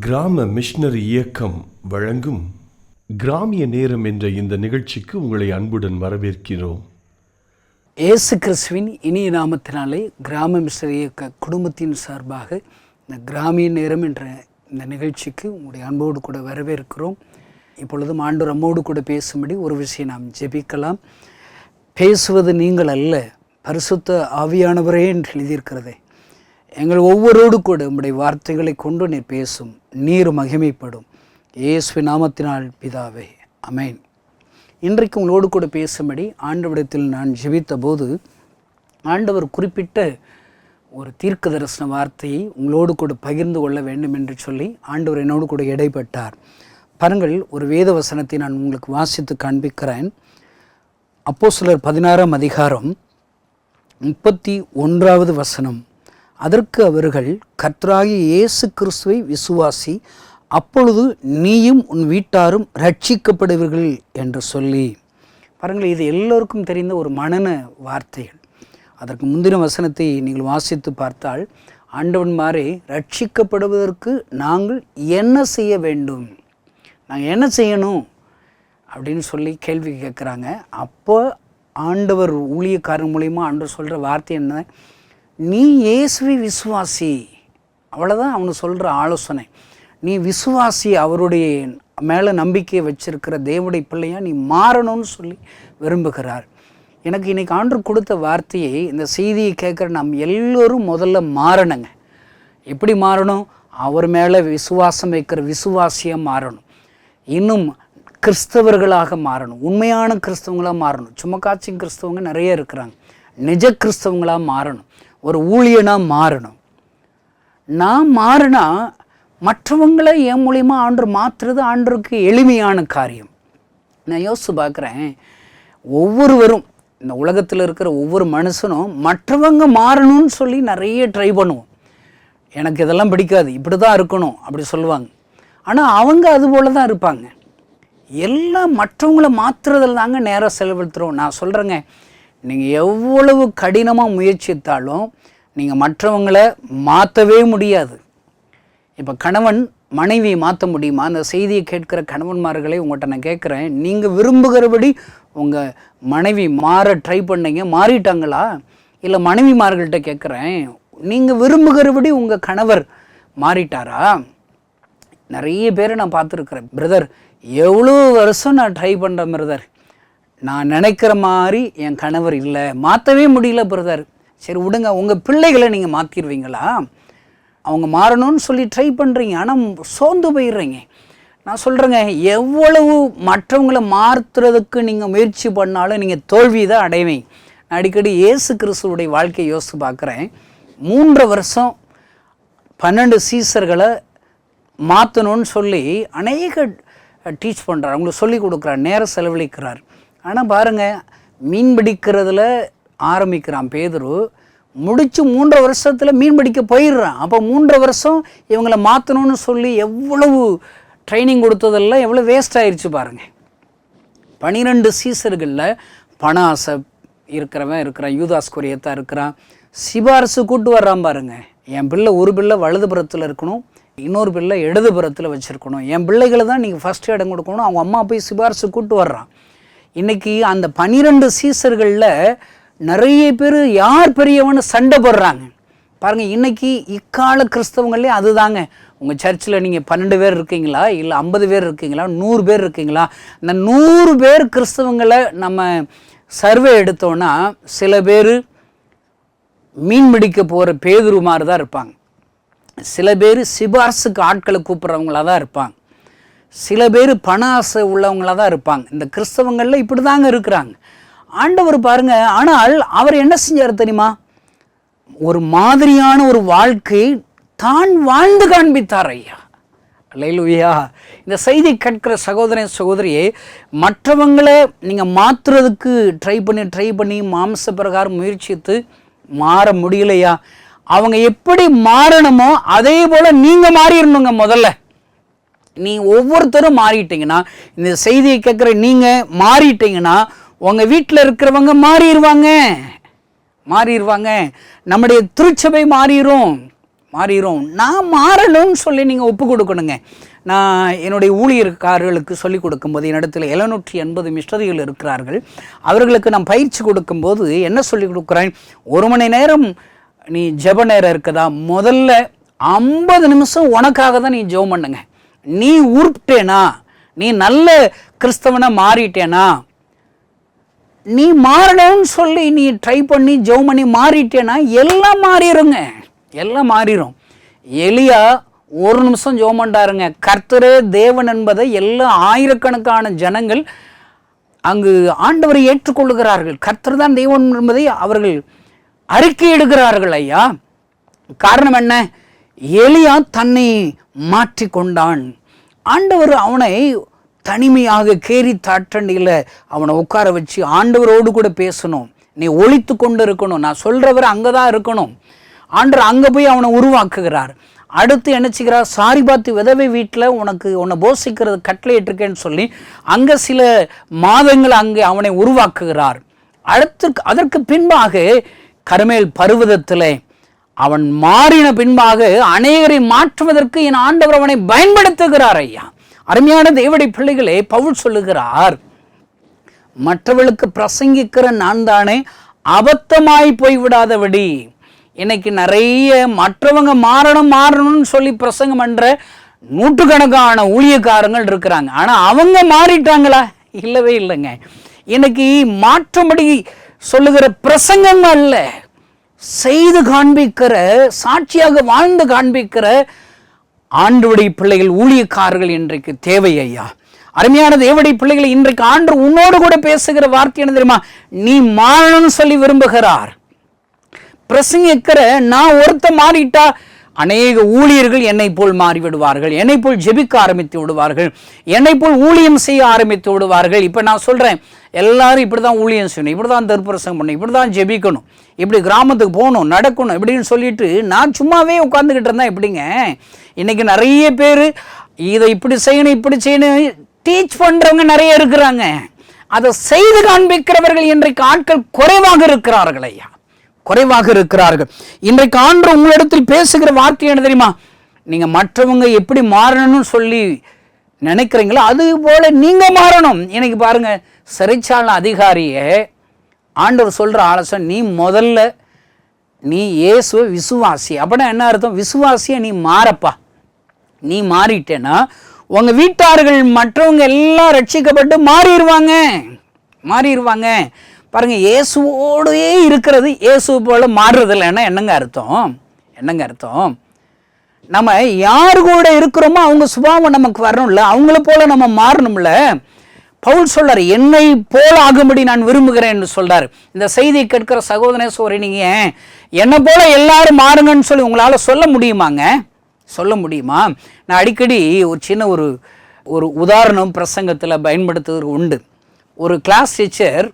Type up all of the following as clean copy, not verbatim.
கிராம மிஷனரி இயக்கம் வழங்கும் கிராமிய நேரம் என்ற இந்த நிகழ்ச்சிக்கு உங்களை அன்புடன் வரவேற்கிறோம். இயேசு கிறிஸ்துவின் இனிய நாமத்தினாலே கிராம மிஷனரி இயக்க குடும்பத்தின் சார்பாக இந்த கிராமிய நேரம் என்ற இந்த நிகழ்ச்சிக்கு உங்களுடைய அன்போடு கூட வரவேற்கிறோம். இப்பொழுதும் ஆண்டவர் நம்மோடு கூட பேசும்படி ஒரு விஷயம் நாம் ஜெபிக்கலாம். பேசுவது நீங்கள் அல்ல, பரிசுத்த ஆவியானவரே என்று எழுதியிருக்கிறதே. எங்கள் ஒவ்வொருவரோடு கூட உம்முடைய வார்த்தைகளை கொண்டு நீர் பேசும், நீர் மகிமைப்படும். இயேசுவின் நாமத்தினால் பிதாவே, ஆமென். இன்றைக்கு உங்களோடு கூட பேசும்படி ஆண்டவரிடத்தில் நான் ஜெபித்த போது ஆண்டவர் குறிப்பிட்ட ஒரு தீர்க்க தரிசன வார்த்தையை உங்களோடு கூட பகிர்ந்து கொள்ள வேண்டும் என்று சொல்லி ஆண்டவர் என்னோடு கூட இடைப்பட்டார். பாருங்கள், ஒரு வேத வசனத்தை நான் உங்களுக்கு வாசித்து காண்பிக்கிறேன். அப்போஸ்தலர் 16ஆம் அதிகாரம் 31வது வசனம். அதற்கு அவர்கள், கர்த்தராகிய இயேசு கிறிஸ்துவை விசுவாசி, அப்பொழுது நீயும் உன் வீட்டாரும் ரட்சிக்கப்படுவீர்கள் என்று சொல்லி. பாருங்கள், இது எல்லோருக்கும் தெரிந்த ஒரு மனன வார்த்தைகள். அதற்கு முந்தின வசனத்தை நீங்கள் வாசித்து பார்த்தால், ஆண்டவன்மாரே, ரட்சிக்கப்படுவதற்கு நாங்கள் என்ன செய்ய வேண்டும், நாங்கள் என்ன செய்யணும் அப்படின்னு சொல்லி கேள்வி கேட்குறாங்க. அப்போ ஆண்டவர் ஊழியக்காரன் மூலிமா ஆண்டவர் சொல்கிற வார்த்தை என்ன? நீ இயேசுவை விசுவாசி. அவ்வளோதான் அவனு சொல்கிற ஆலோசனை. நீ விசுவாசி, அவருடைய மேலே நம்பிக்கையை வச்சிருக்கிற தேவனுடைய பிள்ளையா நீ மாறணும்னு சொல்லி விரும்புகிறார். எனக்கு இன்றைக்கி ஆண்டவர் கொடுத்த வார்த்தையை, இந்த செய்தியை கேட்குற நாம் எல்லோரும் முதல்ல மாறணுங்க. எப்படி மாறணும்? அவர் மேலே விசுவாசம் வைக்கிற விசுவாசியாக மாறணும். இன்னும் கிறிஸ்தவர்களாக மாறணும், உண்மையான கிறிஸ்தவங்களாக மாறணும். சும்மா காட்சிங் கிறிஸ்தவங்க நிறைய இருக்கிறாங்க. நிஜ கிறிஸ்தவங்களாக மாறணும், ஒரு ஊழியனாக மாறணும். நான் மாறினா மற்றவங்களை என் மூலிமா ஆண்டவர் மாற்றுறது ஆண்டவருக்கு எளிமையான காரியம். நான் யோசித்து பார்க்குறேன், ஒவ்வொருவரும் இந்த உலகத்தில் இருக்கிற ஒவ்வொரு மனுஷனும் மற்றவங்க மாறணும்னு சொல்லி நிறைய ட்ரை பண்ணுவோம். எனக்கு இதெல்லாம் பிடிக்காது, இப்படி தான் இருக்கணும் அப்படி சொல்லுவாங்க. ஆனால் அவங்க அதுபோல் தான் இருப்பாங்க. எல்லாம் மற்றவங்கள மாற்றுறதில் தாங்க நேரம் செலவழித்துறோம். நான் சொல்கிறேங்க, நீங்கள் எவ்வளவு கடினமாக முயற்சித்தாலும் நீங்கள் மற்றவங்களை மாற்றவே முடியாது. இப்போ கணவன் மனைவியை மாற்ற முடியுமா? அந்த செய்தியை கேட்குற கணவன்மார்களை உங்கள்கிட்ட நான் கேட்குறேன், நீங்கள் விரும்புகிறபடி உங்கள் மனைவி மாற ட்ரை பண்ணீங்க, மாறிட்டாங்களா? இல்லை மனைவிமார்கள்ட்ட கேட்குறேன், நீங்கள் விரும்புகிறபடி உங்கள் கணவர் மாறிட்டாரா? நிறைய பேரை நான் பார்த்துருக்குறேன். பிரதர், எவ்வளோ வருஷம் நான் ட்ரை பண்ணுறேன் பிரதர், நான் நினைக்கிற மாதிரி என் கணவர் இல்லை, மாற்றவே முடியல பிரதர். சரி விடுங்க, உங்கள் பிள்ளைகளை நீங்கள் மாற்றிடுவீங்களா? அவங்க மாறணும்னு சொல்லி ட்ரை பண்ணுறீங்க, ஆனால் சோர்ந்து போயிடுறீங்க. நான் சொல்கிறேங்க, எவ்வளவு மற்றவங்களை மாற்றுறதுக்கு நீங்கள் முயற்சி பண்ணாலும் நீங்கள் தோல்வி தான் அடைவீங்க. நான் அடிக்கடி இயேசு கிறிஸ்துவுடைய வாழ்க்கையை யோசித்து பார்க்குறேன். 3 வருஷம் 12 சீசர்களை மாற்றணும்னு சொல்லி அநேக டீச் பண்ணுறார், அவங்களுக்கு சொல்லி கொடுக்குறார், நேரம் செலவழிக்கிறார். ஆனால் பாருங்கள், மீன் பிடிக்கிறதுல ஆரம்பிக்கிறான் பேதுரு, முடித்து 3 வருஷத்தில் மீன் பிடிக்க போயிடுறான். அப்போ 3 வருஷம் இவங்களை மாற்றணும்னு சொல்லி எவ்வளவு ட்ரைனிங் கொடுத்ததெல்லாம் எவ்வளோ வேஸ்ட் ஆயிடுச்சு பாருங்கள். 12 சீசர்களில் பண ஆசை இருக்கிறான், யூதாஸ் கொரியத்தா இருக்கிறான், சிபாரிசு கூட்டு வர்றான் பாருங்க. என் பிள்ளை ஒரு பிள்ளை வலதுபுறத்தில் இருக்கணும், இன்னொரு பிள்ளை இடதுபுறத்தில் வச்சுருக்கணும், என் பிள்ளைகளை தான் நீங்கள் ஃபஸ்ட்டு இடம் கொடுக்கணும். அவங்க அம்மா போய் சிபாரிசு கூட்டு வர்றான். இன்றைக்கி அந்த 12 சீசர்களில் நிறைய பேர் யார் பெரியவன்னு சண்டை போடுறாங்க பாருங்கள். இன்றைக்கி இக்கால கிறிஸ்தவங்களே அதுதாங்க. உங்கள் சர்ச்சில் நீங்கள் 12 பேர் இருக்கீங்களா, இல்லை 50 பேர் இருக்கீங்களா, 100 பேர் இருக்கீங்களா? இந்த 100 பேர் கிறிஸ்தவங்களை நம்ம சர்வே எடுத்தோன்னா சில பேர் மீன் பிடிக்க போகிற பேதுரு மாதிரி தான் இருப்பாங்க, சில பேர் சிபார்சுக்கு ஆட்களை கூப்பிட்றவங்களாக தான் இருப்பாங்க, சில பேர் பண ஆசை உள்ளவங்களாக தான் இருப்பாங்க. இந்த கிறிஸ்தவங்களில் இப்படி தாங்க இருக்கிறாங்க. ஆண்டவர் பாருங்க, ஆனால் அவர் என்ன செஞ்சார் தெரியுமா? ஒரு மாதிரியான ஒரு வாழ்க்கை தான் வாழ்ந்து காண்பித்தார். ஐயா, அல்லேலூயா. இந்த செய்தி கேட்கிற சகோதரன் சகோதரியே, மற்றவங்களை நீங்கள் மாற்றுறதுக்கு ட்ரை பண்ணி மாம்ச பிரகாரம் முயற்சித்து மாற முடியலையா? அவங்க எப்படி மாறணுமோ அதே போல் நீங்கள் மாறிடணுங்க. முதல்ல நீ ஒவ்வொருத்தரும் மாறிட்டீங்கன்னா, இந்த செய்தியை கேட்குற நீங்கள் மாறிட்டீங்கன்னா உங்கள் வீட்டில் இருக்கிறவங்க மாறிடுவாங்க. நம்முடைய திருச்சபை மாறிடும். மாறிடும். நான் மாறணும்னு சொல்லி நீங்கள் ஒப்பு கொடுக்கணுங்க. நான் என்னுடைய ஊழியர்காரர்களுக்கு சொல்லிக் கொடுக்கும்போது, என்னிடத்தில் 780 மிஸ்டரிகள் இருக்கிறார்கள். அவர்களுக்கு நான் பயிற்சி கொடுக்கும்போது என்ன சொல்லிக் கொடுக்குறேன், 1 மணி நேரம் நீ ஜெப நேரம் இருக்குதா, முதல்ல 50 நிமிஷம் உனக்காக தான் நீ ஜெபம் பண்ணுங்க. நீ உருப்பிட்டேனா, நீ நல்ல கிறிஸ்தவனா மாறிட்டேனா, நீ மாறணும்னு சொல்லி நீ ட்ரை பண்ணி ஜெபம் பண்ணி மாறிட்டேனா எல்லாம் மாறிடுங்க, எல்லாம் மாறிடும். எலியா 1 நிமிஷம் ஜெபம் பண்ணாருங்க. கர்த்தரே தேவன் என்பதை எல்லா ஆயிரக்கணக்கான ஜனங்கள் அங்கு ஆண்டவரை ஏற்றுக்கொள்ளுகிறார்கள். கர்த்தர் தான் தேவன் என்பதை அவர்கள் அறிக்கையிடுகிறார்கள். ஐயா, காரணம் என்ன? எலியா தன்னை மாற்றி கொண்டான். ஆண்டவர் அவனை தனிமையாக கேரி தாட்டண்டியில் அவனை உட்கார வச்சு ஆண்டவரோடு கூட பேசணும். நீ ஒழித்து கொண்டு இருக்கணும், நான் சொல்கிறவர் அங்கே தான் இருக்கணும். ஆண்டவர் அங்கே போய் அவனை உருவாக்குகிறார். அடுத்து என்ன செய்கிறார், சாரிபாத்து விதவை வீட்டில் உன்னை போஷிக்கிறது கட்டளையிட்டிருக்கேன்னு சொல்லி அங்கே சில மாதங்கள் அங்கே அவனை உருவாக்குகிறார். அதற்கு பின்பாக கர்மேல் பர்வதத்தில் அவன் மாறின பின்பாக அநேகரை மாற்றுவதற்கு என் ஆண்டவர் அவனை பயன்படுத்துகிறார். ஐயா, அருமையான தேவனுடைய பிள்ளைகளே, பவுல் சொல்லுகிறார், மற்றவர்களுக்கு பிரசங்கிக்கிற நான் தானே, அபத்தமாய் போய்விடாதபடி. இன்னைக்கு நிறைய மற்றவங்க மாறணும்னு சொல்லி பிரசங்கம் பண்ற நூற்றுக்கணக்கான ஊழியக்காரங்கள் இருக்கிறாங்க. ஆனா அவங்க மாறிட்டாங்களா? இல்லவே இல்லைங்க. இன்னைக்கு மாற்றும்படி சொல்லுகிற பிரசங்கம் அல்ல, செய்து காண்பிக்கிற, சாட்சியாக வாழ்ந்து காண்பிக்கிற ஆண்டவருடைய பிள்ளைகள், ஊழியக்காரர்கள் இன்றைக்கு தேவை. ஐயா, அருமையான தேவனுடைய பிள்ளைகளை, இன்றைக்கு ஆண்டவர் உன்னோடு கூட பேசுகிற வார்த்தை என்ன தெரியுமா? நீ மாறணும்னு சொல்லி விரும்புகிறார். பிரசங்கிக்கிற நான் ஒருத்த மாறிட்டா அநேக ஊழியர்கள் என்னை போல் மாறிவிடுவார்கள், என்னை போல் ஜெபிக்க ஆரம்பித்து விடுவார்கள், என்னை போல் ஊழியம் செய்ய ஆரம்பித்து விடுவார்கள். இப்போ நான் சொல்கிறேன், எல்லாரும் இப்படி தான் ஊழியம் செய்யணும், இப்படி தான் தர்ப்பரசம் பண்ணணும், இப்படி தான் ஜெபிக்கணும், இப்படி கிராமத்துக்கு போகணும், நடக்கணும் இப்படின்னு சொல்லிட்டு நான் சும்மாவே உட்காந்துக்கிட்டு இருந்தேன். எப்படிங்க, இன்னைக்கு நிறைய பேர் இதை இப்படி செய்யணும் இப்படி செய்யணும் டீச் பண்ணுறவங்க நிறைய இருக்கிறாங்க. அதை செய்து காண்பிக்கிறவர்கள் இன்றைக்கு ஆட்கள் குறைவாக இருக்கிறார்கள். ஐயா, குறைவாக இருக்கிறார்கள். இன்றைக்கு ஆண்டவர் உங்களிடத்தில் பேசுகிற வார்த்தை என்ன தெரியுமா? நீங்க மற்றவங்க எப்படி மாறணும்னு சொல்லி நினைக்கிறீங்களோ அது போல நீங்க மாறணும். இன்னைக்கு பாருங்க, சிறைச்சாலை அதிகாரியை ஆண்டவர் சொல்ற ஆலோசனை, நீ முதல்ல நீ இயேசுவை விசுவாசி. அப்படின்னா என்ன அர்த்தம்? விசுவாசியை நீ மாறப்பா. நீ மாறிட்டேன்னா உங்க வீட்டார்கள் மற்றவங்க எல்லாம் ரட்சிக்கப்பட்டு மாறிடுவாங்க. பாருங்க, இயேசுவோடே இருக்கிறது இயேசு போல மாறுறதில்லைன்னா என்னங்க அர்த்தம்? நம்ம யாரு கூட இருக்கிறோமோ அவங்க சுபாவம் நமக்கு வரணும்ல, அவங்கள போல நம்ம மாறணும்ல. பவுல் சொல்றாரு, என்னை போல ஆகும்படி நான் விரும்புகிறேன்னு சொல்றாரு. இந்த செய்தியை கேட்கிற சகோதரனே சோரி, நீங்க என்னை போல எல்லாரும் மாறுங்கன்னு சொல்லி உங்களால சொல்ல முடியுமா? நான் அடிக்கடி ஒரு சின்ன ஒரு உதாரணம் பிரசங்கத்தில் பயன்படுத்துவது உண்டு. ஒரு கிளாஸ் டீச்சர்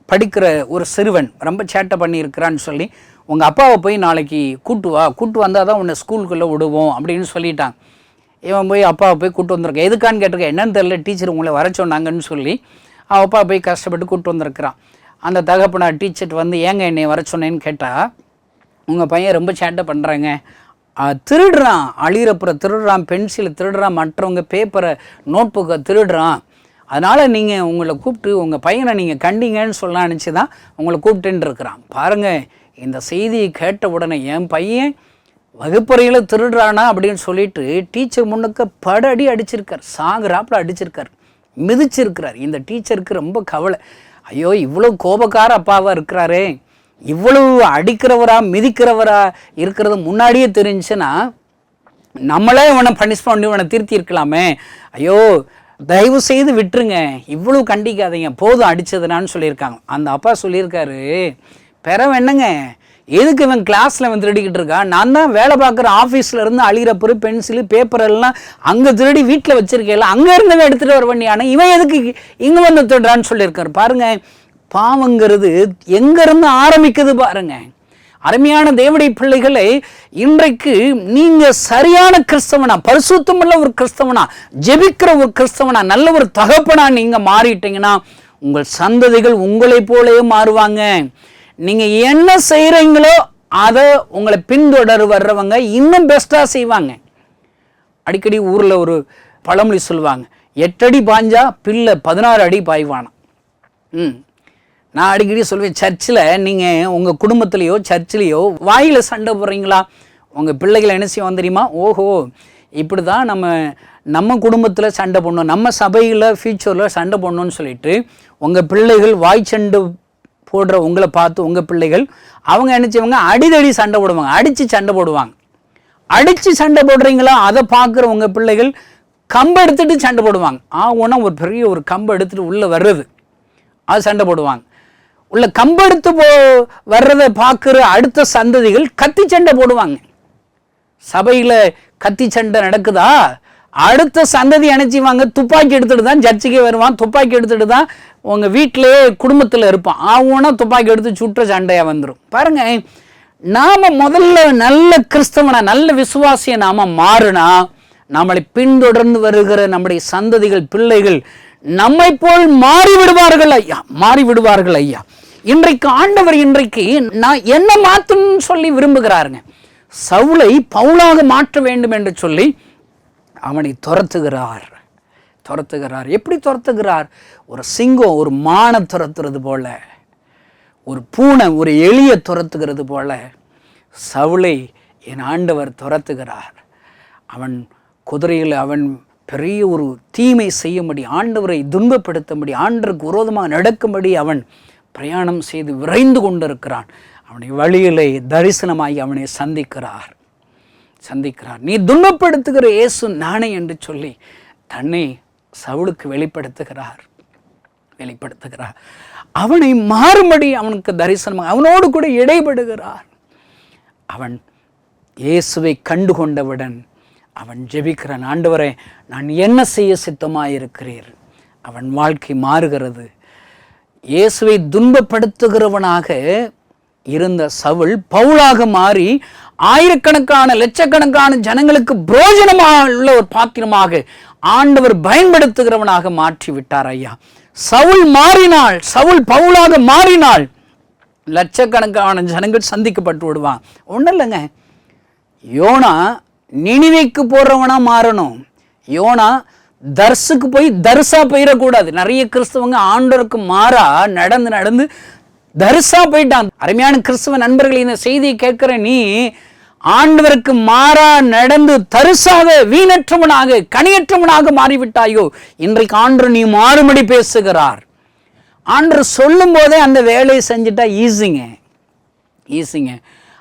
படிக்கிற ஒரு சிறுவன் ரொம்ப சேட்டை பண்ணியிருக்கிறான்னு சொல்லி, உங்கள் அப்பாவை போய் நாளைக்கு கூட்டு வந்தால் தான் உன்னை ஸ்கூலுக்குள்ளே விடுவோம் அப்படின்னு சொல்லிட்டாங்க. இவன் போய் அப்பாவை போய் கூட்டு வந்திருக்கான். எதுக்கான்னு கேட்டிருக்கேன். என்னன்னு தெரியல, டீச்சர் உங்களை வர சொன்னாங்கன்னு சொல்லி அவன் அப்பா போய் கஷ்டப்பட்டு கூட்டு வந்திருக்கிறான். அந்த தகப்பனார் டீச்சர் வந்து, ஏங்க என்னை வர சொன்னேன்னு கேட்டால், உங்கள் பையன் ரொம்ப சேட்டை பண்ணுறாங்க, திருடுறான், அழிகிறப்புற திருடுறான், பென்சிலை திருடுறான், மற்றவங்க பேப்பரை நோட்புக்கை திருடுறான், அதனால் நீங்கள் உங்களை கூப்பிட்டு உங்கள் பையனை நீங்கள் கண்டிங்கன்னு சொல்ல நினச்சி தான் உங்களை கூப்பிட்டுன்னு இருக்கிறான். பாருங்கள், இந்த செய்தியை கேட்ட உடனே என் பையன் வகுப்பறையில் திருடுறானா அப்படின்னு சொல்லிட்டு டீச்சர் முன்னுக்கு படடி அடிச்சிருக்கார், சாகுறாப்புல அடிச்சிருக்கார், மிதிச்சிருக்கிறார். இந்த டீச்சருக்கு ரொம்ப கவலை. ஐயோ, இவ்வளோ கோபக்கார அப்பாவாக இருக்கிறாரே, இவ்வளவு அடிக்கிறவரா மிதிக்கிறவரா இருக்கிறது முன்னாடியே தெரிஞ்சுன்னா நம்மளே இவனை பனிஷ் பண்ணி இவனை திருத்தி இருக்கலாமே. ஐயோ, தயவு செய்து விட்டுருங்க, இவ்வளவு கண்டிக்காதீங்க, போதும் அடிச்சதுனான்னு சொல்லியிருக்காங்க. அந்த அப்பா சொல்லியிருக்காரு, பெறவன் என்னங்க, எதுக்கு இவன் கிளாஸில் வந்து திருடிக்கிட்டு இருக்கான்? நான் தான் வேலை பார்க்குற ஆஃபீஸில் இருந்து அழிகிற பொருள் பென்சிலு பேப்பர் எல்லாம் அங்கே திருடி வீட்டில் வச்சுருக்கேன், அங்கே இருந்தவன் எடுத்துகிட்டு வர வேண்டிய, ஆனால் இவன் எதுக்கு இங்கே வந்து திருடுறான்னு சொல்லியிருக்காரு. பாருங்கள், பாவங்கிறது எங்கேருந்து ஆரம்பிக்குது பாருங்க. அருமையான தேவனுடைய பிள்ளைகளை, இன்றைக்கு நீங்க சரியான கிறிஸ்தவனா, பரிசுத்தமுள்ள ஒரு கிறிஸ்தவனா, ஜெபிக்கிற ஒரு கிறிஸ்தவனா, நல்ல ஒரு தகப்பனா நீங்க மாறிட்டீங்கன்னா உங்கள் சந்ததிகள் உங்களை போலவே மாறுவாங்க. நீங்க என்ன செய்யறீங்களோ அதை உங்களை பின்தொடர் வர்றவங்க இன்னும் பெஸ்ட்டாக செய்வாங்க. அடிக்கடி ஊரில் ஒரு பழமொழி சொல்லுவாங்க, 8 அடி பாஞ்சா பிள்ளை 16 அடி பாய்வானா. நான் அடிக்கடி சொல்வேன், சர்ச்சில் நீங்கள் உங்கள் குடும்பத்திலையோ சர்ச்சிலையோ வாயில் சண்டை போடுறீங்களா, உங்கள் பிள்ளைகளை என்ன செய்வோம் தெரியுமா? ஓஹோ, இப்படி தான் நம்ம குடும்பத்தில் சண்டை போடணும், நம்ம சபையில் ஃபியூச்சரில் சண்டை போடணும்னு சொல்லிட்டு உங்கள் பிள்ளைகள் வாய் சண்டை போடுற உங்களை பார்த்து உங்கள் பிள்ளைகள் அவங்க என்ன செய்வாங்க, அடிதடி சண்டை போடுவாங்க, அடித்து சண்டை போடுவாங்க. அடித்து சண்டை போடுறீங்களா, அதை பார்க்குற உங்கள் பிள்ளைகள் கம்பை எடுத்துகிட்டு சண்டை போடுவாங்க. ஒன்றா ஒரு பெரிய ஒரு கம்பை எடுத்துகிட்டு உள்ளே வர்றது, அது சண்டை போடுவாங்க. உள்ள கம்பெடுத்து வர்றதை பார்க்குற அடுத்த சந்ததிகள் கத்தி சண்டை போடுவாங்க. சபையில் கத்தி சண்டை நடக்குதா, அடுத்த சந்ததி அணைச்சிவாங்க, துப்பாக்கி எடுத்துகிட்டு தான் சர்ச்சுக்கே வருவான், துப்பாக்கி எடுத்துகிட்டு தான் உங்கள் வீட்டிலேயே குடும்பத்தில் இருப்பான். ஆகும்னா துப்பாக்கி எடுத்து சுற்ற சண்டையாக வந்துடும். பாருங்கள், நாம் முதல்ல நல்ல கிறிஸ்தவனா நல்ல விசுவாசியை நாம் மாறுனா நம்மளை பின்தொடர்ந்து வருகிற நம்முடைய சந்ததிகள் பிள்ளைகள் நம்மை போல் மாறிவிடுவார்கள் ஐயா, மாறிவிடுவார்கள் ஐயா. இன்றைக்கு ஆண்டவர் நான் என்ன மாற்றணும்னு சொல்லி விரும்புகிறாருங்க. சவுலை பவுலாக மாற்ற வேண்டும் என்று சொல்லி அவனை துரத்துகிறார். எப்படி துரத்துகிறார்? ஒரு சிங்கம் ஒரு மானை துரத்துறது போல, ஒரு பூனை ஒரு எலிய துரத்துகிறது போல சவுலை என் ஆண்டவர் துரத்துகிறார். அவன் குதிரையில் அவன் பெரிய ஒரு தீமை செய்யும்படி, ஆண்டவரை துன்பப்படுத்தும்படி, ஆண்டவருக்கு விரோதமாக நடக்கும்படி அவன் பிரயாணம் செய்து விரைந்து கொண்டிருக்கிறான். அவனை வழியிலே தரிசனமாகி அவனை சந்திக்கிறார். நீ துன்பப்படுத்துகிற இயேசு நானே என்று சொல்லி தன்னை சவுலுக்கு வெளிப்படுத்துகிறார். அவனை மாறும்படி அவனுக்கு தரிசனமாக அவனோடு கூட இடைபடுகிறார். அவன் இயேசுவை கண்டு கொண்டவுடன் அவன் ஜெபிக்கிறான், ஆண்டவரே நான் என்ன செய்ய சித்தமாயிருக்கிறீர். அவன் வாழ்க்கை மாறுகிறது. இயேசுவை துன்பப்படுத்துகிறவனாக இருந்த சவுல் பவுலாக மாறி ஆயிரக்கணக்கான லட்சக்கணக்கான ஜனங்களுக்கு பிரயோஜனமாக உள்ள ஒரு பாத்திரமாக ஆண்டவர் பயன்படுத்துகிறவனாக மாற்றி விட்டார் ஐயா. சவுல் மாறினாள், சவுல் பவுலாக மாறினாள், லட்சக்கணக்கான ஜனங்கள் சந்திக்கப்பட்டு விடுவான். ஒன்றும் இல்லைங்க, யோனா நினிவேக்கு போறவனா மாறணும். யோனா தர்சுக்கு போய் தர்சா போயிடக்கூடாது. நிறைய கிறிஸ்தவங்க ஆண்டவருக்கு மாறா நடந்து தர்சா போயிட்டான். அருமையான கிறிஸ்தவ நண்பர்கள், இந்த செய்தியை கேட்கிற நீ ஆண்டவருக்கு மாறா நடந்து தரிசாக வீணற்றவனாக கனியற்றவனாக மாறிவிட்டாயோ, இன்றைக்கு ஆண்டவர் நீ மாறுபடி பேசுகிறார். ஆண்டவர் சொல்லும் போதே அந்த வேலையை செஞ்சுட்டா ஈஸிங்க.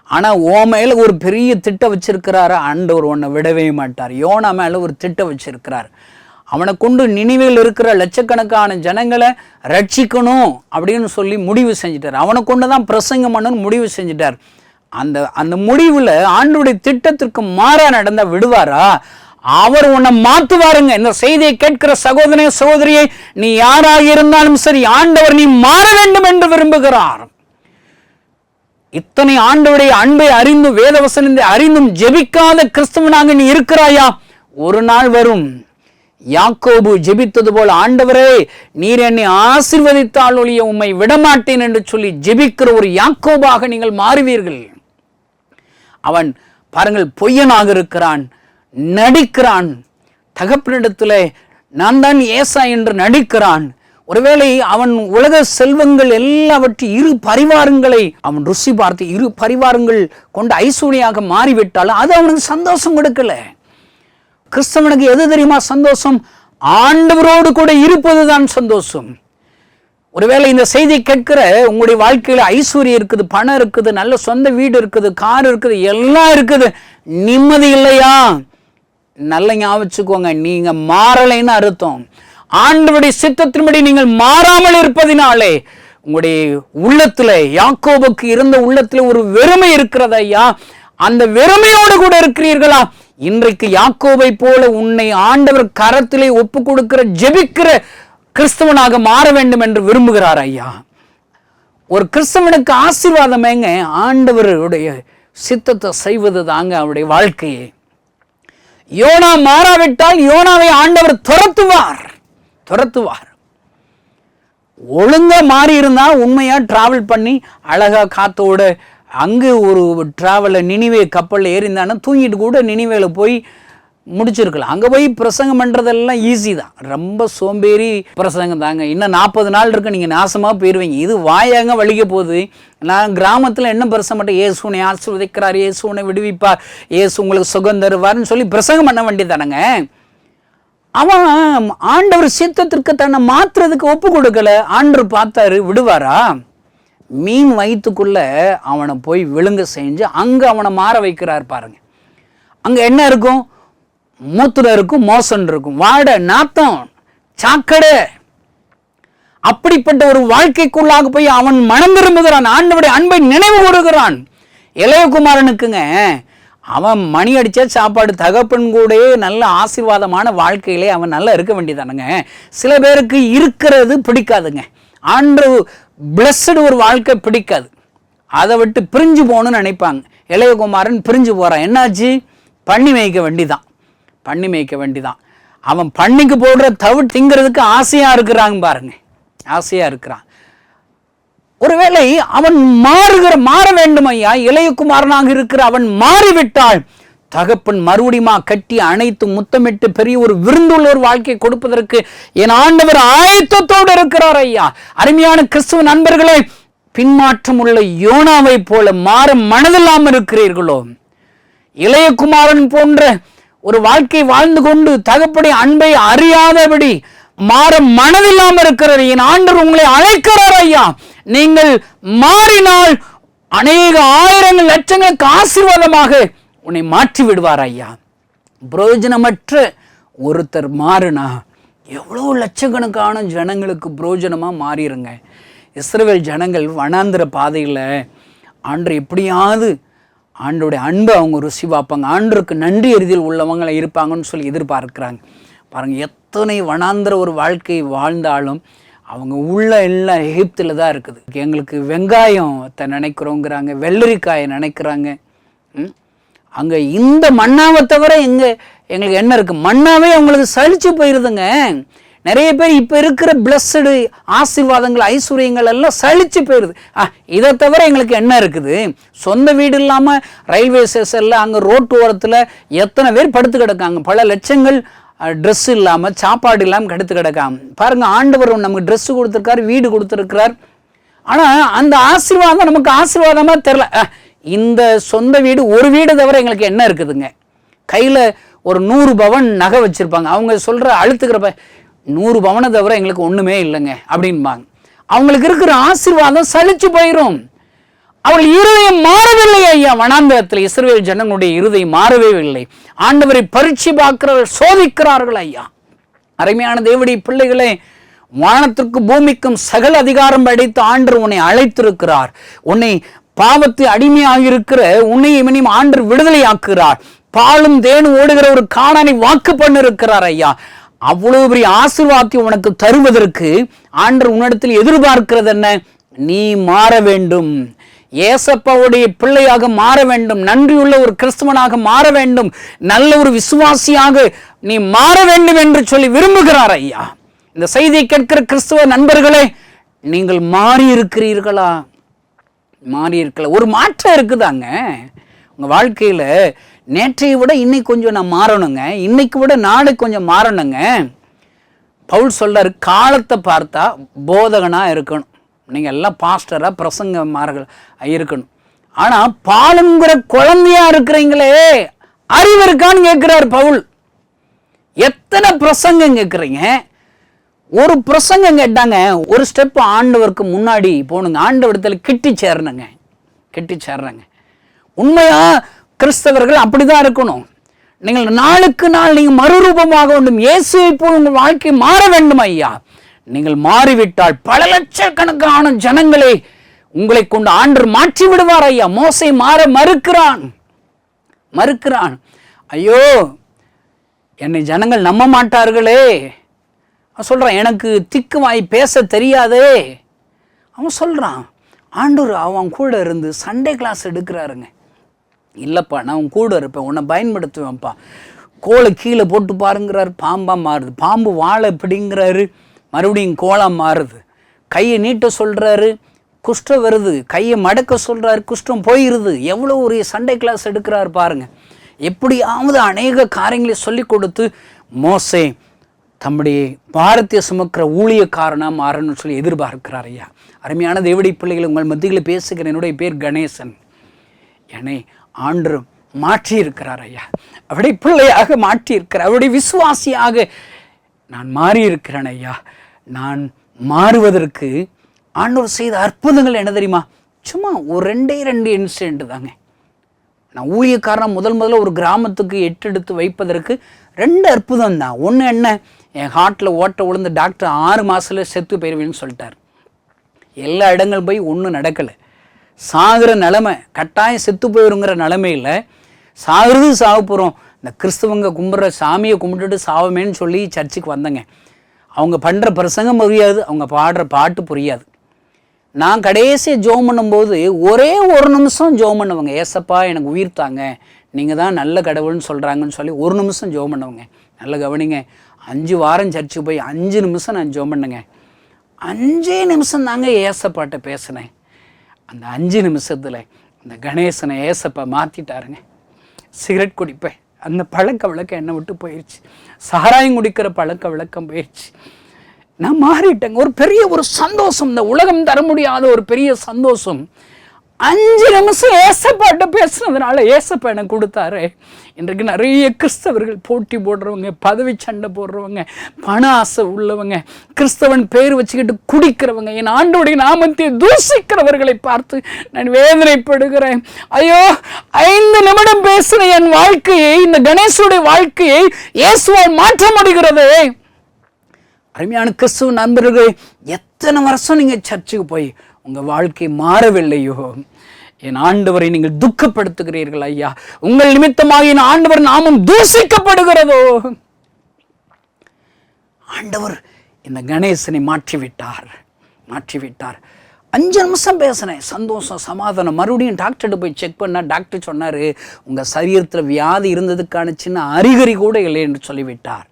ஆனால் ஓ மேலே ஒரு பெரிய திட்டம் வச்சிருக்கிறாரு ஆண்டவர், உன்னை விடவே மாட்டார். யோனா மேலே ஒரு திட்டம் வச்சிருக்கிறார். அவனை கொண்டு நினிவேல் இருக்கிற லட்சக்கணக்கான ஜனங்களை ரட்சிக்கணும் அப்படின்னு சொல்லி முடிவு செஞ்சிட்டார். அவனை கொண்டு தான் பிரசங்கம் பண்ணணும்னு முடிவு செஞ்சிட்டார். அந்த முடிவில் ஆண்டவருடைய திட்டத்திற்கு மாறா நடந்தா விடுவாரா? அவர் உன்னை மாற்றுவாருங்க. இந்த செய்தியை கேட்கிற சகோதரனே சகோதரியை, நீ யாராக இருந்தாலும் சரி, ஆண்டவர் நீ மாற வேண்டும் என்று விரும்புகிறார். இத்தனை ஆண்டவருடைய அன்பை அறிந்தும் வேதவசனத்தை அறிந்தும் ஜெபிக்காத கிறிஸ்தவனாக நீ இருக்கிறாயா? ஒரு நாள் வரும், யாக்கோபு ஜெபித்தது போல, ஆண்டவரே நீர் என்னை ஆசீர்வதித்தால் ஒழிய உம்மை விடமாட்டேன் என்று சொல்லி ஜெபிக்கிற ஒரு யாக்கோபாக நீங்கள் மாறுவீர்கள். அவன் பாருங்கள், பொய்யனாக இருக்கிறான், நடிக்கிறான். தகப்பனிடத்தில் நான் தான் ஏசா என்று நடிக்கிறான். ஒருவேளை அவன் உலக செல்வங்கள் எல்லாவற்றையும் இரு பரிவாரங்களை அவன் ருசி பார்த்து இரு பரிவாரங்கள் கொண்ட ஐஸ்வர்யாக மாறிவிட்டாலும் அது அவனுக்கு சந்தோஷம் கொடுக்கல. கிறிஸ்தவனுக்கு எது தெரியுமா சந்தோஷம்? ஆண்டவரோடு கூட இருப்பதுதான் சந்தோஷம். ஒருவேளை இந்த செய்தி கேட்கிற உங்களுடைய வாழ்க்கையில ஐஸ்வர்யம் இருக்குது, பணம் இருக்குது, நல்ல சொந்த வீடு இருக்குது, கார் இருக்குது, எல்லாம் இருக்குது, நிம்மதி இல்லையா? நல்ல ஞாபகம் வச்சுக்கோங்க, நீங்க மாறலைன்னு அர்த்தம். ஆண்டவருடைய சித்தத்தின்படி நீங்கள் மாறாமல் இருப்பதினாலே உங்களுடைய உள்ளத்துல, யாக்கோபுக்கு இருந்த உள்ளத்துல ஒரு வெறுமை இருக்கிறது ஐயா. அந்த வெறுமையோடு கூட இருக்கிறீர்களா? இன்றைக்கு யாக்கோபை போல உன்னை ஆண்டவர் கரத்திலே ஒப்பு கொடுக்கிற ஜெபிக்கிற கிறிஸ்தவனாக மாற வேண்டும் என்று விரும்புகிறார் ஐயா. ஒரு கிறிஸ்தவனுக்கு ஆசீர்வாதமேங்க ஆண்டவருடைய சித்தத்தை செய்வது தாங்க அவருடைய வாழ்க்கையை. யோனா மாறாவிட்டால் யோனாவை ஆண்டவர் துரத்துவார். ஒழுங்கா மாறி இருந்தா உண்மையா டிராவல் பண்ணி அழகா காத்தோட அங்கே ஒரு ட்ராவலில் நினிவே கப்பலில் ஏறிந்தானா தூங்கிட்டு கூட நினிவேல போய் முடிச்சிருக்கலாம். அங்கே போய் பிரசங்கம் பண்ணுறதெல்லாம் ஈஸி தான், ரொம்ப சோம்பேறி பிரசங்கம் தாங்க. இன்னும் 40 நாள் இருக்கு, நீங்கள் நாசமாக போயிடுவீங்க. இது வாயாங்க வலிக்க போகுது. நான் கிராமத்தில் என்ன பிரசங்கம் பண்ணேன், இயேசு உன்னை ஆசீர்வதிக்கிறார், இயேசு உன்னை விடுவிப்பார், இயேசு உங்களுக்கு சுகம் தருவார்னு சொல்லி பிரசங்கம் பண்ண வேண்டியதானங்க. அவன் ஆண்டவர் சித்தத்திற்கு தன்னை மாற்றுறதுக்கு ஒப்பு கொடுக்கல. ஆண்டவர் பார்த்தாரு, விடுவாரா? மீன் வயிற்றுக்குள்ள அவனை போய் விழுங்க செஞ்சு அங்கே அவனை மாற வைக்கிறார் பாருங்க. அங்கே என்ன இருக்கும்? மூத்திரம் இருக்கும், மோசன் இருக்கும், வாடை, நாத்தம், சாக்கடை. அப்படிப்பட்ட ஒரு வாழ்க்கைக்குள்ளாக போய் அவன் மனம் திரும்புகிறான், ஆண்டவருடைய அன்பை நினைவு கூறுகிறான். இளையகுமாரனுக்குங்க அவன் மணி அடிச்ச சாப்பாடு, தகப்பன் கூடயே நல்ல ஆசீர்வாதமான வாழ்க்கையிலே அவன் நல்லா இருக்க வேண்டியதானுங்க. சில பேருக்கு இருக்கிறது பிடிக்காதுங்க, ஆண்டு பிளஸ்டு ஒரு வாழ்க்கை பிடிக்காது, அதை விட்டு பிரிஞ்சு போகணும்னு நினைப்பாங்க. இளையகுமாரன் பிரிஞ்சு போகிறான். என்னாச்சு? பண்ணி மேய்க்க வேண்டிதான். அவன் பண்ணிக்கு போடுற தவிடு திங்கிறதுக்கு ஆசையாக இருக்கிறாங்க பாருங்க, ஆசையாக இருக்கிறான். ஒருவேளை அவன் மாற வேண்டும் ஐயா. இளையகுமாரனாக இருக்கிற அவன் மாறிவிட்டால் தகப்பன் மறுபடியுமா கட்டி அணைத்து முத்தமிட்டு பெரிய ஒரு விருந்துள்ள ஒரு வாழ்க்கை கொடுப்பதற்கு என் ஆண்டவர் ஆயத்தத்தோடு இருக்கிறார் ஐயா. அருமையான கிறிஸ்துவ நண்பர்களே, பின்மாற்றம் உள்ள யோனாவை போல மாற மனதில்லாமல் இருக்கிறீர்களோ? இளையகுமாரன் போன்ற ஒரு வாழ்க்கை வாழ்ந்து கொண்டு தகப்படைய அன்பை அறியாதபடி மாற மனதில்லாமல் இருக்கிறார். என் ஆண்டவர் உங்களை அழைக்கிறார் ஐயா. நீங்கள் மாறினால் அநேக ஆயிரங்கள் லட்சங்களுக்கு ஆசீர்வாதமாக உன்னை மாற்றி விடுவார் ஐயா. பிரயோஜனமற்ற ஒருத்தர் மாறினா எவ்வளோ லட்சக்கணக்கான ஜனங்களுக்கு பிரயோஜனமாக மாறிடுங்க. இஸ்ரவேல் ஜனங்கள் வனாந்திர பாதையில் ஆண்டவர் எப்படியாவது ஆண்டோடைய அன்பை அவங்க ருசி பார்ப்பாங்க, ஆண்டருக்கு நன்றி எறிதல் உள்ளவங்களை இருப்பாங்கன்னு சொல்லி எதிர்பார்க்குறாங்க பாருங்கள். எத்தனை வனாந்திர ஒரு வாழ்க்கை வாழ்ந்தாலும் அவங்க உள்ள எல்லாம் எகிப்தில் தான் இருக்குது. எங்களுக்கு வெங்காயத்தை நினைக்கிறோங்கிறாங்க, வெள்ளரிக்காயை நினைக்கிறாங்க. அங்கே இந்த மண்ணாவை தவிர எங்களுக்கு என்ன இருக்குது? மண்ணாவே அவங்களுக்கு சலிச்சு போயிடுதுங்க. நிறைய பேர் இப்போ இருக்கிற பிளஸ்டு ஆசீர்வாதங்கள் ஐஸ்வர்யங்கள் எல்லாம் சலிச்சு போயிடுது. இதை தவிர எங்களுக்கு என்ன இருக்குது? சொந்த வீடு இல்லாமல் ரயில்வே ஸ்டேஷனில் அங்கே ரோட்டு ஓரத்தில் எத்தனை பேர் படுத்து கிடக்காங்க, பல லட்சங்கள் ட்ரெஸ் இல்லாமல் சாப்பாடு இல்லாமல் கடுத்து கிடக்காம பாருங்கள். ஆண்டவர் நமக்கு ட்ரெஸ்ஸு கொடுத்துருக்காரு, வீடு கொடுத்துருக்கிறார். ஆனால் அந்த ஆசீர்வாதம் நமக்கு ஆசீர்வாதமாக தெரில. இந்த சொந்த வீடு, ஒரு வீடு தவிர எங்களுக்கு என்ன இருக்குதுங்க? கையில் ஒரு 100 பவன் நகை வச்சுருப்பாங்க. அவங்க சொல்கிற அழுத்துக்கிறப்ப 100 பவனை தவிர எங்களுக்கு ஒன்றுமே இல்லைங்க அப்படின்பாங்க. அவங்களுக்கு இருக்கிற ஆசீர்வாதம் சலிச்சு போயிடும். அவர்கள் இருதயம் மாறவில்லை ஐயா. வனாந்தரத்தில் இஸ்ரவேல் ஜனங்களுடைய இருதயம் மாறவே இல்லை. ஆண்டவரை பரீட்சை பார்க்கிறவர்கள் சோதிக்கிறார்கள் ஐயா. அருமையான தேவனுடைய பிள்ளைகளே, வானத்திற்கு பூமிக்கும் சகல அதிகாரம் படைத்து ஆண்டவர் உன்னை அழைத்திருக்கிறார். உன்னை பாவத்து அடிமையாகிருக்கிற உன்னை இவனையும் ஆண்டவர் விடுதலை ஆக்குகிறார். பாலும் தேனும் ஓடுகிற ஒரு காணானை வாக்கு பண்ணிருக்கிறார் ஐயா. அவ்வளவு பெரிய ஆசீர்வாதத்தை உனக்கு தருவதற்கு ஆண்டவர் உன்னிடத்தில் எதிர்பார்க்கிறது என்ன? நீ மாற வேண்டும், ஏசப்பாவுடைய பிள்ளையாக மாற வேண்டும், நன்றியுள்ள ஒரு கிறிஸ்துவனாக மாற வேண்டும், நல்ல ஒரு விசுவாசியாக நீ மாற வேண்டும் என்று சொல்லி விரும்புகிறார் ஐயா. இந்த செய்தியை கேட்கிற கிறிஸ்துவ நண்பர்களே, நீங்கள் மாறி இருக்கிறீர்களா? மாறி இருக்கல. ஒரு மாற்றம் இருக்குதாங்க உங்கள் வாழ்க்கையில். நேற்றையை விட இன்னைக்கு கொஞ்சம் நான் மாறணுங்க, இன்னைக்கு விட நாளைக்கு கொஞ்சம் மாறணுங்க. பவுல் சொல்றாரு, காலத்தை பார்த்தா போதகனாக இருக்கணும். நீங்கள் எல்லாம் பாஸ்டராக பிரசங்கமார்கள் இருக்கணும். ஆனால் பாலுங்கிற குழந்தையா இருக்கிறீங்களே, அறிவு இருக்கான்னு கேட்குறாரு பவுல். எத்தனை பிரசங்கம் கேட்குறீங்க? ஒரு பிரசங்கம் கேட்டாங்க, ஒரு ஸ்டெப் ஆண்டவருக்கு முன்னாடி போகணுங்க, ஆண்டவரத்தில் கிட்டி சேர்றங்க. உண்மையா கிறிஸ்தவர்கள் அப்படிதான் இருக்கணும். நீங்கள் நாளுக்கு நாள் நீங்கள் மறுரூபமாக வேண்டும், இயேசுவை போல் உங்கள் வாழ்க்கை மாற வேண்டும் ஐயா. நீங்கள் மாறிவிட்டால் பல லட்சக்கணக்கான ஜனங்களை உங்களை கொண்டு ஆண்டவர் மாற்றி விடுவார் ஐயா. மோசே மாற மறுக்கிறான். ஐயோ, என்னை ஜனங்கள் நம்ப மாட்டார்களே. சொல்றான், எனக்கு திக்கு வாய் பேச தெரியாதே. அவன் சொல்றான், ஆண்டவர் அவன் கூட இருந்து சண்டே கிளாஸ் எடுக்கிறாருங்க. இல்லைப்பா, நான் உன் கூட இருப்பேன், உன்னை பயன்படுத்துவேன்ப்பா. கோலை கீழே போட்டு பாருங்கிறாரு, பாம்பாக மாறுது. பாம்பு வாழை பிடிங்கிறாரு, மறுபடியும் கோலாக மாறுது. கையை நீட்ட சொல்கிறாரு, குஷ்டம் வருது, கையை மடக்க சொல்கிறாரு, குஷ்டம் போயிடுது. எவ்வளோ ஒரு சண்டே கிளாஸ் எடுக்கிறாரு பாருங்க. எப்படியாவது அநேக காரியங்களை சொல்லி கொடுத்து மோசே தம்முடைய பாரதிய சுமக்கிற ஊழியக்காரனாக மாறணும்னு சொல்லி எதிர்பார்க்கிறார். ஐயா, அருமையான தேவடி பிள்ளைகளை, உங்கள் மத்தியில் பேசுகிற என்னுடைய பேர் கணேசன். என்னை ஆண்டு மாற்றி இருக்கிறார் ஐயா. அவருடைய பிள்ளையாக மாற்றி இருக்கிறார். அவருடைய விசுவாசியாக நான் மாறி இருக்கிறேன் ஐயா. நான் மாறுவதற்கு ஆண்டவர் செய்த அற்புதங்கள் என்ன தெரியுமா? சும்மா ஒரு 2 இன்சிடென்ட் தாங்க. நான் ஊழியக்காரன் முதல்ல ஒரு கிராமத்துக்கு எட்டெடுத்து வைப்பதற்கு 2 அற்புதம் தான். ஒன்று என்ன, என் ஹார்ட்டில் ஓட்ட விழுந்து டாக்டர் 6 மாதத்தில் செத்து போயிடுவேன்னு சொல்லிட்டார். எல்லா இடங்கள் போய் ஒன்றும் நடக்கலை. சாகிற நிலைமை, கட்டாயம் செத்து போயிருங்கிற நிலைமையில் சாகுறது சாக போகிறோம், இந்த கிறிஸ்தவங்க கும்பிட்ற சாமியை கும்பிட்டுட்டு சாவமேன்னு சொல்லி சர்ச்சுக்கு வந்தேங்க. அவங்க பண்ணுற பிரசங்கம் புரியாது, அவங்க பாடுற பாட்டு புரியாது. நான் கடைசியாக ஜோம் பண்ணும்போது ஒரே 1 நிமிஷம் ஜோம் பண்ணுவாங்க. ஏசப்பா எனக்கு உயிர் தாங்க, நீங்கள் தான் நல்ல கடவுள்னு சொல்கிறாங்கன்னு சொல்லி 1 நிமிஷம் ஜோம் பண்ணுவாங்க. நல்ல கவனிங்க, 5 வாரம் சர்ச்சுக்கு போய் 5 நிமிஷம் நான் ஜோம் பண்ணுங்க. 5 நிமிஷம் தாங்க ஏசப்பாட்ட பேசினேன். அந்த 5 நிமிஷத்தில் இந்த கணேசனை ஏசப்பா மாற்றிட்டாருங்க. சிகரெட் குடிப்பேன், அந்த பழக்க வழக்கம் என்னை விட்டு போயிடுச்சு. சாராயம் குடிக்கிற பழக்க வழக்கம் போயிடுச்சு. நான் மாறிட்டேங்க. ஒரு பெரிய ஒரு சந்தோஷம், இந்த உலகம் தர முடியாத ஒரு பெரிய சந்தோஷம். 5 நிமிஷம் ஏசப்பாட்ட பேசுனதுனால ஏசப்பா எனக்கு கொடுத்தாரு. இன்றைக்கு நிறைய கிறிஸ்தவர்கள் போட்டி போடுறவங்க, பதவி சண்டை போடுறவங்க, பண ஆசை உள்ளவங்க, கிறிஸ்தவன் பேர் வச்சுக்கிட்டு குடிக்கிறவங்க, என் ஆண்டவருடைய நாமத்தை தூசிக்கிறவர்களை பார்த்து நான் வேதனைப்படுகிறேன். ஐயோ, 5 நிமிடம் பேசுன என் வாழ்க்கையை, இந்த கணேசனுடைய வாழ்க்கையை இயேசுவால் மாற்ற முடிகிறது. அருமையான கிறிஸ்துவ நண்பர்களே, எத்தனை வருஷம் நீங்கள் சர்ச்சுக்கு போய் உங்கள் வாழ்க்கை மாறவில்லையோ, என் ஆண்டவரை நீங்கள் துக்கப்படுத்துகிறீர்கள் ஐயா. உங்கள் நிமித்தமாக என் ஆண்டவர் நாமம் தூசிக்கப்படுகிறதோ. ஆண்டவர் இந்த கணேசனை மாற்றிவிட்டார். 5 நிமிஷம் பேசினேன், சந்தோஷம், சமாதானம். மறுபடியும் டாக்டர்கிட்ட போய் செக் பண்ணால் டாக்டர் சொன்னார், உங்கள் சரீரத்தில் வியாதி இருந்ததுக்கான சின்ன அறிகுறி கூட இல்லை என்று சொல்லிவிட்டார்.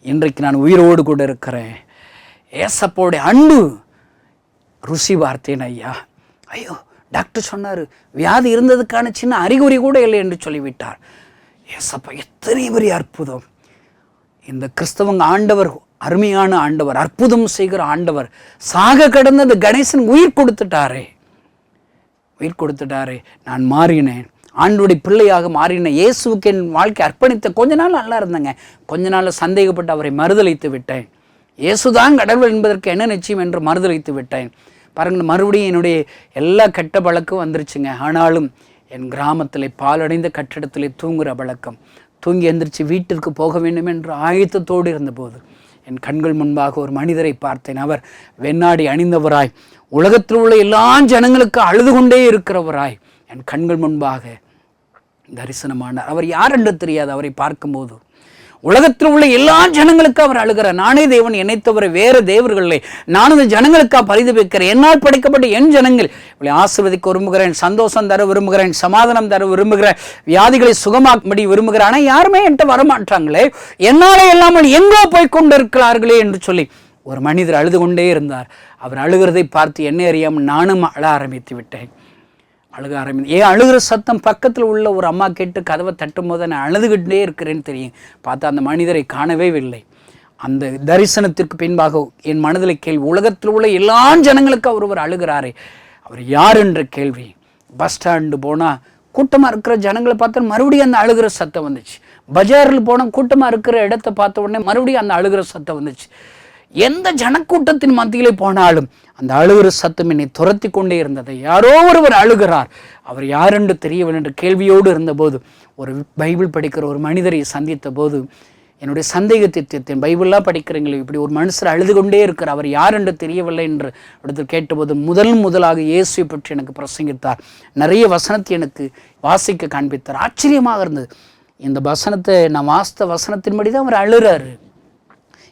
இன்றைக்கு நான் உயிரோடு கூட இருக்கிறேன். ஏசப்போடைய அன்பு ருசி பார்த்தேன் ஐயா. ஐயோ, டாக்டர் சொன்னார் வியாதி இருந்ததுக்கான சின்ன அறிகுறி கூட இல்லை என்று சொல்லிவிட்டார். ஏசப்பா எத்தனை பெரிய அற்புதம்! இந்த கிறிஸ்தவங்க ஆண்டவர் அருமையான ஆண்டவர், அற்புதம் செய்கிற ஆண்டவர். சாக கடந்த அந்த கணேசன் உயிர் கொடுத்துட்டாரே. நான் மாறினேன், ஆண்டவருடைய பிள்ளையாக மாறின. இயேசுவுக்கு என் வாழ்க்கை அர்ப்பணித்த கொஞ்ச நாள் நல்லா இருந்தேங்க. கொஞ்ச நாள் சந்தேகப்பட்டு அவரை மறுதலித்து விட்டேன். இயேசுதான் கடவுள் என்பதற்கு என்ன நிச்சயம் என்று மறுதலித்து விட்டேன். பாருங்கள், மறுபடியும் என்னுடைய எல்லா கெட்ட பழக்கம் வந்துருச்சுங்க. ஆனாலும் என் கிராமத்தில் பாலடைந்த கட்டிடத்தில் தூங்குகிற பழக்கம். தூங்கி எந்திரிச்சு வீட்டிற்கு போக வேண்டும் என்று ஆயத்தத்தோடு இருந்தபோது என் கண்கள் முன்பாக ஒரு மனிதரை பார்த்தேன். அவர் வெண்ணாடி அணிந்தவராய், உலகத்தில் உள்ள எல்லா ஜனங்களுக்கு அழுது கொண்டே இருக்கிறவராய் என் கண்கள் முன்பாக தரிசனமானார். அவர் யார் என்று தெரியாது. அவரை பார்க்கும்போது உலகத்தில் உள்ள எல்லா ஜனங்களுக்கும் அவர் அழுகிறார். நானே தேவன், என்னை தவிர வேறு தேவர்களே, நான் இந்த ஜனங்களுக்காக பரிதபிக்கிறேன். என்னால் படைக்கப்பட்ட என் ஜனங்கள் இவளை ஆசீர்வதிக்க விரும்புகிறேன், சந்தோஷம் தர விரும்புகிறேன், சமாதானம் தர விரும்புகிறேன், வியாதிகளை சுகமாக்கும்படி விரும்புகிறேன். ஆனால் யாருமே என்கிட்ட வரமாட்டாங்களே, என்னாலே இல்லாமல் எங்கோ போய் கொண்டிருக்கிறார்களே என்று சொல்லி ஒரு மனிதர் அழுது கொண்டே இருந்தார். அவர் அழுகிறதை பார்த்து என்ன அறியாமல் நானும் அழ ஆரம்பித்து விட்டேன். அழுகிற சத்தம் பக்கத்தில் உள்ள ஒரு அம்மா கேட்டு கதவை தட்டும் போது நான் அழுதுகிட்டே இருக்கிறேன்னு தெரியும். பார்த்தா அந்த மனிதரை காணவே இல்லை. அந்த தரிசனத்திற்கு பின்பாக என் மனதில் கேள்வி, உலகத்தில் உள்ள எல்லா ஜனங்களுக்கும் ஒருவர் அழுகிறாரே, அவர் யார் என்ற கேள்வி. பஸ் ஸ்டாண்டு போனால் கூட்டமாக இருக்கிற ஜனங்களை பார்த்தா மறுபடியும் அந்த அழுகிற சத்தம் வந்துச்சு. பஜாரில் போனால் கூட்டமாக இருக்கிற இடத்த பார்த்த உடனே மறுபடியும் அந்த அழுகிற சத்தம் வந்துச்சு. எந்த ஜனக்கூட்டத்தின் மத்தியிலே போனாலும் அந்த அழுகிற சத்தம் என்னை துரத்தி கொண்டே இருந்தது. யாரோ ஒருவர் அழுகிறார், அவர் யாரென்று தெரியவில்லை என்ற கேள்வியோடு இருந்தபோது ஒரு பைபிள் படிக்கிற ஒரு மனிதரை சந்தித்த போது என்னுடைய சந்தேகத்தை தீர்த்தேன். பைபிளாக படிக்கிறீங்களே, இப்படி ஒரு மனுஷர் அழுது கொண்டே இருக்கிறார், அவர் யார் என்று தெரியவில்லை என்று இடத்தில் கேட்டபோது முதலாக இயேசுவை பற்றி எனக்கு பிரசங்கித்தார். நிறைய வசனத்தை எனக்கு வாசிக்க காண்பித்தார். ஆச்சரியமாக இருந்தது. இந்த வசனத்தை நான் வாசித்த வசனத்தின்படி தான் அவர் அழுகிறாரு.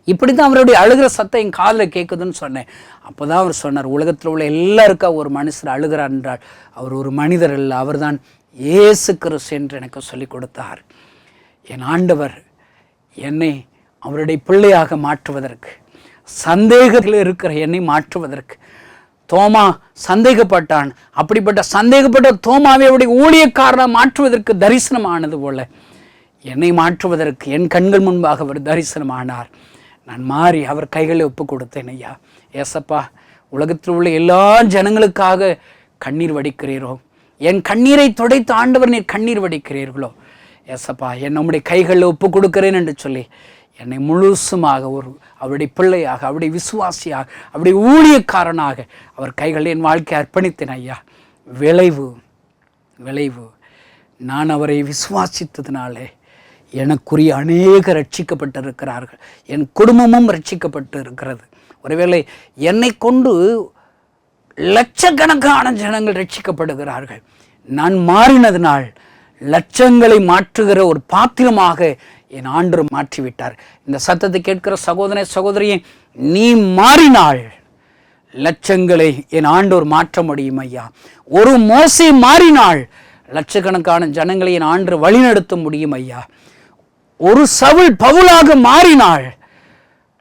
இப்படி தான் அவருடைய அழுகிற சத்தம் என் காதில் கேட்குதுன்னு சொன்னேன். அப்போ தான் அவர் சொன்னார், உலகத்தில் உள்ள எல்லாருக்கா ஒரு மனுஷர் அழுகிறார் என்றால் அவர் ஒரு மனிதர் அல்ல, அவர் தான் இயேசு கிறிஸ்து என்று எனக்கு சொல்லிக் கொடுத்தார். என் ஆண்டவர் என்னை அவருடைய பிள்ளையாக மாற்றுவதற்கு, சந்தேகத்தில் இருக்கிற என்னை மாற்றுவதற்கு தோமா சந்தேகப்பட்டான். அப்படிப்பட்ட சந்தேகப்பட்ட தோமாவை அவருடைய ஊழியக்காரனாக மாற்றுவதற்கு தரிசனமானது போல என்னை மாற்றுவதற்கு என் கண்கள் முன்பாக அவர் தரிசனமானார். நான் மாறி அவர் கைகளை ஒப்பு கொடுத்தேன். ஐயா ஏசப்பா, உலகத்தில் உள்ள எல்லா ஜனங்களுக்காக கண்ணீர் வடிக்கிறீரோ, என் கண்ணீரை துடைத்து ஆண்டவர் நீர் கண்ணீர் வடிக்கிறீர்களோ ஏசப்பா, என் நம்முடைய கைகளில் ஒப்பு கொடுக்கிறேன் என்று சொல்லி என்னை முழுசுமாக அவருடைய பிள்ளையாக, அவருடைய விசுவாசியாக, அவருடைய ஊழியக்காரனாக அவர் கைகளில் என் வாழ்க்கையை அர்ப்பணித்தேன். ஐயா, விளைவு நான் அவரை விசுவாசித்ததினாலே எனக்குரிய அநேக ரட்சிக்கப்பட்டிருக்கிறார்கள், என் குடும்பமும் ரட்சிக்கப்பட்டு இருக்கிறது. ஒருவேளை என்னை கொண்டு லட்சக்கணக்கான ஜனங்கள் ரட்சிக்கப்படுகிறார்கள். நான் மாறினதினால் லட்சங்களை மாற்றுகிற ஒரு பாத்திரமாக என் ஆண்டவர் மாற்றிவிட்டார். இந்த சத்தத்தை கேட்கிற சகோதர சகோதரியை, நீ மாறினால் லட்சங்களை என் ஆண்டவர் மாற்ற முடியும். ஐயா, ஒரு மோசே மாறினால் லட்சக்கணக்கான ஜனங்களை என் ஆண்டவர் வழிநடத்த முடியும். ஐயா, ஒரு சவுல் பவுலாக மாறினால்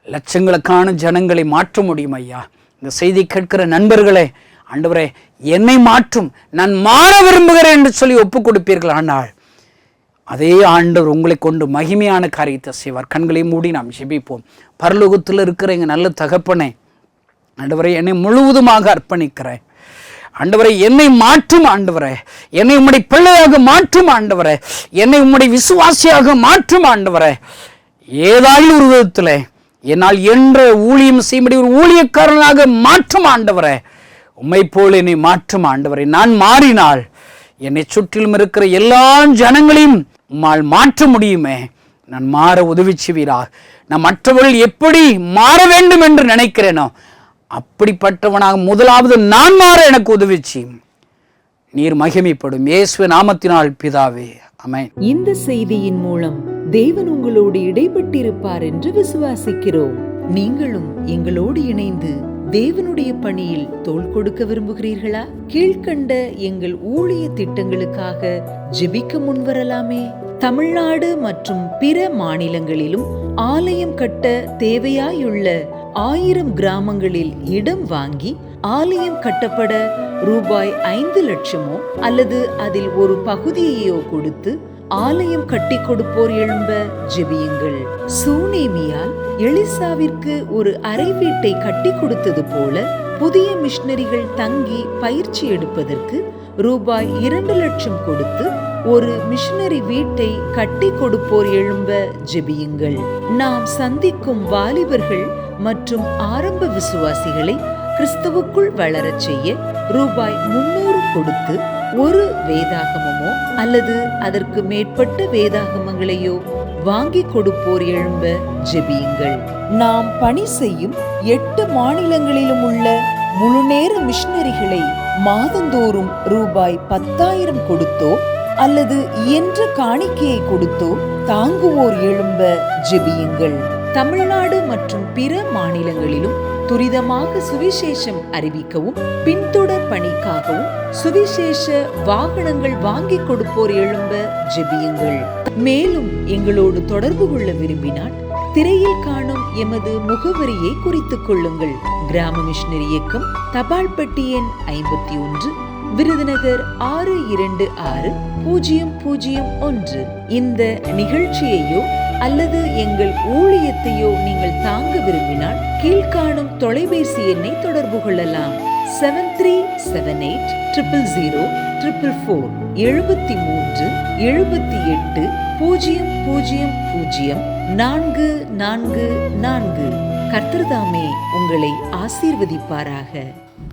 லட்சங்களுக்கான ஜனங்களை மாற்ற முடியும். ஐயா, இந்த செய்தி கேட்கிற நண்பர்களே, ஆண்டவரே என்னை மாற்றும், நான் மாற விரும்புகிறேன் என்று சொல்லி ஒப்பு கொடுப்பீர்கள். ஆனால் அதே ஆண்டவர் உங்களை கொண்டு மகிமையான காரியத்தை செய்வார். கண்களை மூடி நாம் ஜெபிப்போம். பரலோகத்தில் இருக்கிற எங்கள் நல்ல தகப்பனே, ஆண்டவரே என்னை முழுவதுமாக அர்ப்பணிக்கிறேன். ஆண்டவரை என்னை மாற்றும் ஆண்டவரே, என்னை உம்முடைய பிள்ளையாக மாற்றும் ஆண்டவரே, என்னை உம்முடைய விசுவாசியாக மாற்றும் ஆண்டவரே. ஏதாயும் ஒரு விதத்தில் என்னால் என்ற ஊழியம் செய்யும்படி ஒரு ஊழியக்காரனாக மாற்றும் ஆண்டவரே. உம்மை போல் என்னை மாற்றும் ஆண்டவரே. நான் மாறினால் என்னை சுற்றிலும் இருக்கிற எல்லா ஜனங்களையும் உம்மால் மாற்ற முடியுமே. நான் மாற உதவி செய்வீராக. நான் மற்றவர்கள் எப்படி மாற வேண்டும் என்று நினைக்கிறேனோ அப்படிப்பட்டவனாக முதலாவது நான் மாற எனக்கு உதவி செய்யும். நீர் மகிமைப்படும் இயேசுவின் நாமத்தினால் பிதாவே, ஆமென். இந்த செய்தியின் மூலம் தேவன் உங்களோடு இடைப்பட்டிருப்பார் என்று விசுவாசிக்கிறோம். நீங்களும் எங்களோடு இணைந்து தேவனுடைய பணியில் தோள் கொடுக்க விரும்புகிறீர்களா? கீழ்கண்ட எங்கள் ஊழிய திட்டங்களுக்காக ஜெபிக்க முன்வரலாமே. தமிழ்நாடு மற்றும் பிற மாநிலங்களிலும் ஆலயம் கட்ட தேவையாயுள்ள 1000 கிராமங்களில் இடம் வாங்கி ஆலயம் கட்டப்பட ரூபாய் 5 லட்சமோ அல்லது அதில் ஒரு பகுதியையோ கொடுத்து ஆலயம் கட்டி கொடுப்போர் எழும்ப ஜெபியுங்கள். சூனேமியால் எலிசாவிற்கு ஒரு அறை வீட்டை கட்டி கொடுத்தது போல புதிய மிஷனரிகள் தங்கி பயிற்சி எடுப்பதற்கு ரூபாய் 2 லட்சம் கொடுத்து ஒரு மிஷனரி வீட்டை கட்டி கொடுப்போர் எழும்ப ஜெபியுங்கள். நாம் சந்திக்கும் வாலிபர்கள் மற்றும் ஆரம்ப விசுவாசிகளை கிறிஸ்துவுக்குள் வளரச் செய்ய ரூபாய் 300 கொடுத்து ஒரு வேதாகமமோ அல்லது அதற்கு மேற்பட்ட வேதாகமங்களையோ வாங்கி கொடுப்போர் எழும்ப ஜெபியுங்கள். நாம் பணி செய்யும் 8 மாநிலங்களிலும் உள்ள முழுநேர மிஷனரிகளை மாதந்தோறும் ரூபாய் 10,000 கொடுத்தோ அல்லது இயன்ற காணிக்கையை கொடுத்தோ தாங்குவோர் எழும்ப ஜெபியுங்கள். தமிழ்நாடு மற்றும் பிற மாநிலங்களிலும் துரிதமாக சுவிசேஷம் அறிவிக்கவும் பின்தொடர் பணிக்காகவும் சுவிசேஷ வாகனங்கள் வாங்கி கொடுப்போர் எழும்ப ஜெபியுங்கள். மேலும் எங்களோடு தொடர்பு கொள்ள விரும்பினால் திரையில் காணும் எமது முகவரியை குறித்துக் கொள்ளுங்கள். கிராம மிஷனரி இயக்கம், தபால் பெட்டி எண் 51, விருதுநகர் 626001. இந்த நிகழ்ச்சியையோ அல்லது எங்கள் ஊழியத்தையோ நீங்கள் தாங்க விரும்பினால் கீழ்காணும் தொலைபேசி எண்ணை தொடர்பு கொள்ளலாம். 73780004 73 78 000 444. கர்த்தர் தாமே உங்களை ஆசீர்வதிப்பாராக.